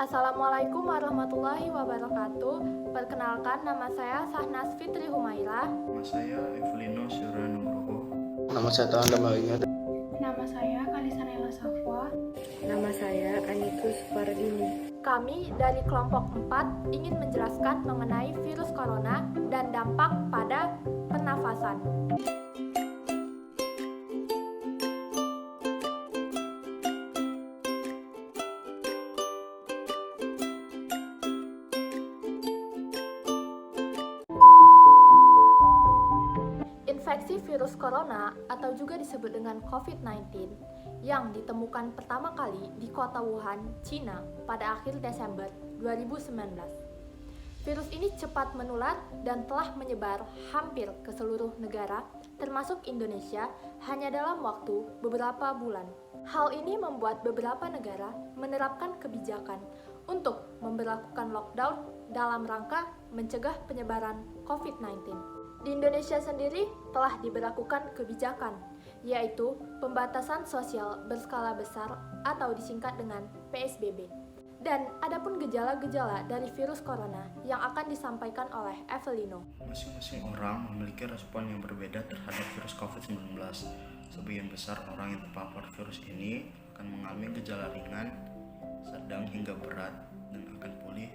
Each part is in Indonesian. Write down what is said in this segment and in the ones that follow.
Assalamualaikum warahmatullahi wabarakatuh. Perkenalkan, nama saya Sahnas Fitri Humairah. Nama saya Evelino Syura Nugroho. Nama saya Tanda Maringa. Nama saya Kalisanela Safwa. Nama saya Anikus Fardini. Kami dari kelompok 4 ingin menjelaskan mengenai virus corona dan dampak pada pernafasan. Infeksi virus corona atau juga disebut dengan COVID-19 yang ditemukan pertama kali di kota Wuhan, Cina pada akhir Desember 2019. Virus ini cepat menular dan telah menyebar hampir ke seluruh negara, termasuk Indonesia, hanya dalam waktu beberapa bulan. Hal ini membuat beberapa negara menerapkan kebijakan untuk memberlakukan lockdown dalam rangka mencegah penyebaran COVID-19. Di Indonesia sendiri telah diberlakukan kebijakan, yaitu pembatasan sosial berskala besar atau disingkat dengan PSBB. Dan adapun gejala-gejala dari virus corona yang akan disampaikan oleh Evelino. Masing-masing orang memiliki respon yang berbeda terhadap virus COVID-19. Sebagian besar orang yang terpapar virus ini akan mengalami gejala ringan, sedang hingga berat dan akan pulih.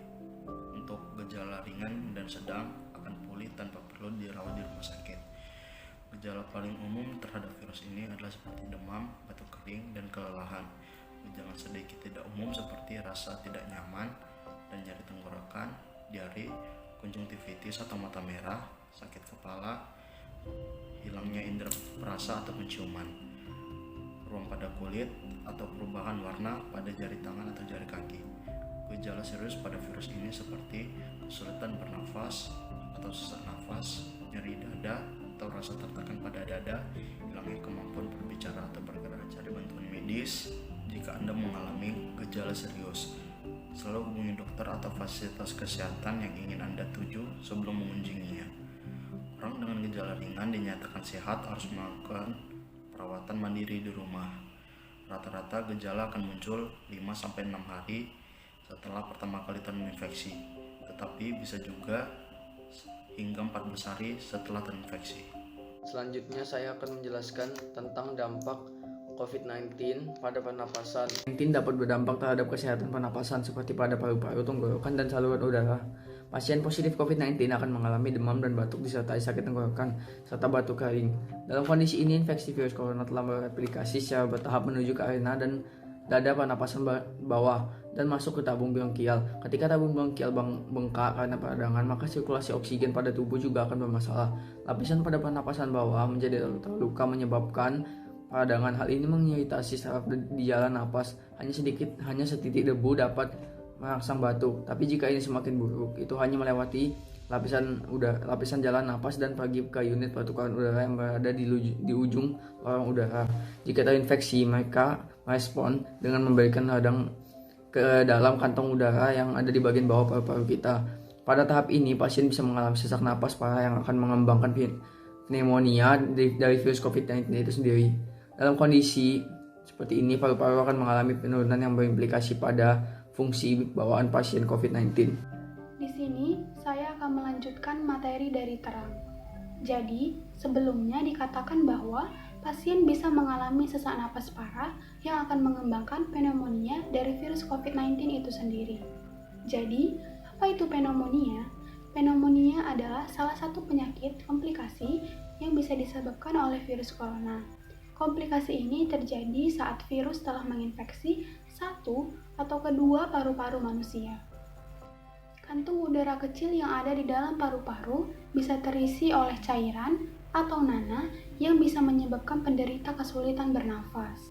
Untuk gejala ringan dan sedang akan pulih tanpa perlu dirawat di rumah sakit. Gejala paling umum terhadap virus ini adalah seperti demam, batuk kering, dan kelelahan. Gejala sedikit tidak umum seperti rasa tidak nyaman dan nyeri tenggorokan, diare, konjungtivitis atau mata merah, sakit kepala, hilangnya indera perasa atau penciuman, ruam pada kulit atau perubahan warna pada jari tangan atau jari kaki. Gejala serius pada virus ini seperti kesulitan bernafas atau sesak nafas, nyeri dada atau rasa tertekan pada dada, hilangnya kemampuan berbicara atau bergerak. Cari bantuan medis jika Anda mengalami gejala serius. Selalu hubungi dokter atau fasilitas kesehatan yang ingin Anda tuju sebelum mengunjunginya. Orang dengan gejala ringan dinyatakan sehat harus melakukan perawatan mandiri di rumah. Rata-rata gejala akan muncul 5-6 hari setelah pertama kali terinfeksi, tetapi bisa juga hingga 14 hari setelah terinfeksi. Selanjutnya saya akan menjelaskan tentang dampak COVID-19 pada pernapasan. COVID-19 dapat berdampak terhadap kesehatan pernapasan seperti pada paru-paru, tenggorokan, dan saluran udara. Pasien positif COVID-19 akan mengalami demam dan batuk disertai sakit tenggorokan serta batuk kering. Dalam kondisi ini, infeksi virus corona telah bereplikasi secara bertahap menuju ke arena dan dada pernapasan bawah dan masuk ke tabung bronkial. Ketika tabung bronkial bengkak karena peradangan, maka sirkulasi oksigen pada tubuh juga akan bermasalah. Lapisan pada pernapasan bawah menjadi terluka menyebabkan peradangan. Hal ini mengiritasi saraf di jalan napas. Hanya setitik debu dapat merangsang batuk. Tapi jika ini semakin buruk, itu hanya melewati lapisan jalan napas dan pergi ke unit pertukaran udara yang berada di ujung lorong udara. Jika terinfeksi, mereka merespon dengan memberikan radang ke dalam kantong udara yang ada di bagian bawah paru-paru kita. Pada tahap ini, pasien bisa mengalami sesak napas parah yang akan mengembangkan pneumonia dari virus COVID-19 itu sendiri. Dalam kondisi seperti ini, paru-paru akan mengalami penurunan yang berimplikasi pada fungsi bawaan pasien COVID-19. Di sini, saya akan melanjutkan materi dari terang. Jadi, sebelumnya dikatakan bahwa pasien bisa mengalami sesak napas parah yang akan mengembangkan pneumonia dari virus COVID-19 itu sendiri. Jadi, apa itu pneumonia? Pneumonia adalah salah satu penyakit komplikasi yang bisa disebabkan oleh virus corona. Komplikasi ini terjadi saat virus telah menginfeksi satu atau kedua paru-paru manusia. Kantung udara kecil yang ada di dalam paru-paru bisa terisi oleh cairan atau nanah yang bisa menyebabkan penderita kesulitan bernafas.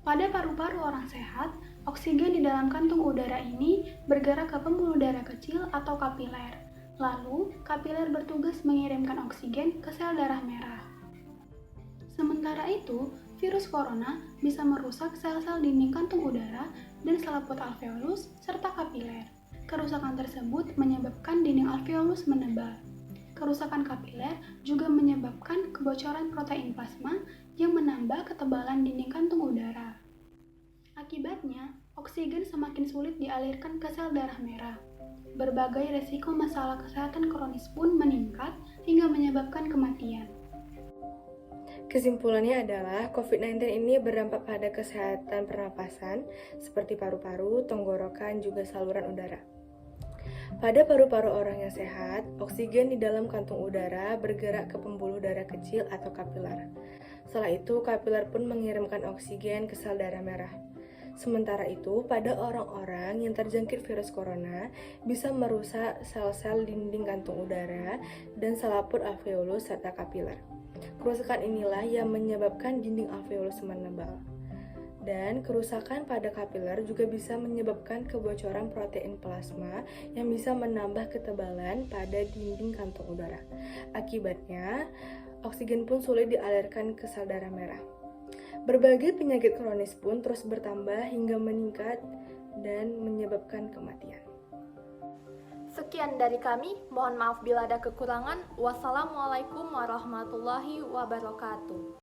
Pada paru-paru orang sehat, oksigen di dalam kantung udara ini bergerak ke pembuluh darah kecil atau kapiler. Lalu, kapiler bertugas mengirimkan oksigen ke sel darah merah. Sementara itu, virus corona bisa merusak sel-sel dinding kantung udara dan selaput alveolus serta kapiler. Kerusakan tersebut menyebabkan dinding alveolus menebal. Kerusakan kapiler juga menyebabkan kebocoran protein plasma yang menambah ketebalan dinding kantung udara. Akibatnya, oksigen semakin sulit dialirkan ke sel darah merah. Berbagai resiko masalah kesehatan kronis pun meningkat hingga menyebabkan kematian. Kesimpulannya adalah COVID-19 ini berdampak pada kesehatan pernapasan seperti paru-paru, tenggorokan, juga saluran udara. Pada paru-paru orang yang sehat, oksigen di dalam kantung udara bergerak ke pembuluh darah kecil atau kapiler. Setelah itu, kapiler pun mengirimkan oksigen ke sel darah merah. Sementara itu, pada orang-orang yang terjangkit virus corona bisa merusak sel-sel dinding kantung udara dan selaput alveolus serta kapiler. Kerusakan inilah yang menyebabkan dinding alveolus menebal. Dan kerusakan pada kapiler juga bisa menyebabkan kebocoran protein plasma yang bisa menambah ketebalan pada dinding kantung udara. Akibatnya, oksigen pun sulit dialirkan ke sel darah merah. Berbagai penyakit kronis pun terus bertambah hingga meningkat dan menyebabkan kematian. Sekian dari kami, mohon maaf bila ada kekurangan. Wassalamualaikum warahmatullahi wabarakatuh.